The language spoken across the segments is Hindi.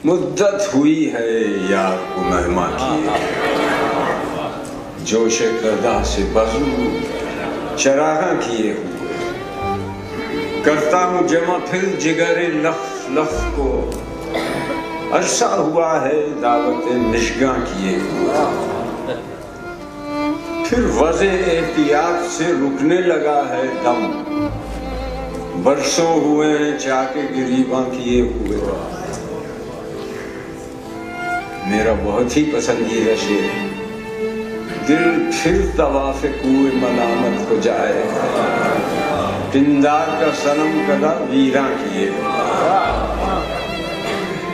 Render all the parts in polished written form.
मुद्दत हुई है यार को मेहमान किए, जोश कदा से बाजू चरागा किए हुए, करता हूँ जमा फिर जिगरे लफ लफ को, अरसा हुआ है दावत निशगा किए हुए, फिर वज़े एहतियात से रुकने लगा है दम, बरसों हुए हैं चाके गिरीबा किए हुए। मेरा बहुत ही पसंदीदा शेर, दिल फिर तवाफ़े कुए मलामत को जाए, पिंदार का सनम कदा वीरा किए,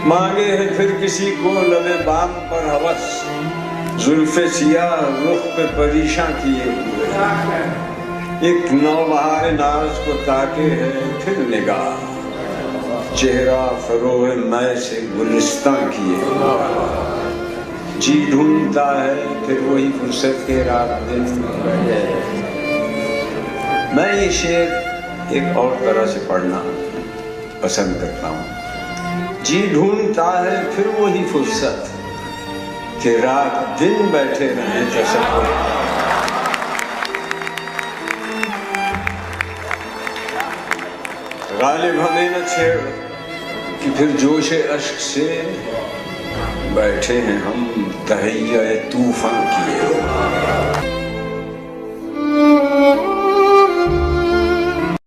मांगे है फिर किसी को लबे बाम पर हवस, जुल्फे सियाह रुख पे परेशान किए हुए, एक नौबहार नाज को ताके है फिर निगाह, चेहरा फरोए मैं से गुलिस्तान किए, जी ढूंढता है फिर वही फुर्सत के रात दिन। मैं ये शेर एक और तरह से पढ़ना पसंद करता हूँ। जी ढूंढता है फिर वही फुर्सत कि रात दिन बैठे रहें तसव्वुर। गालिब हमें न छेड़ कि फिर जोशे अश्क से बैठे हैं हम तहैया तूफान किए।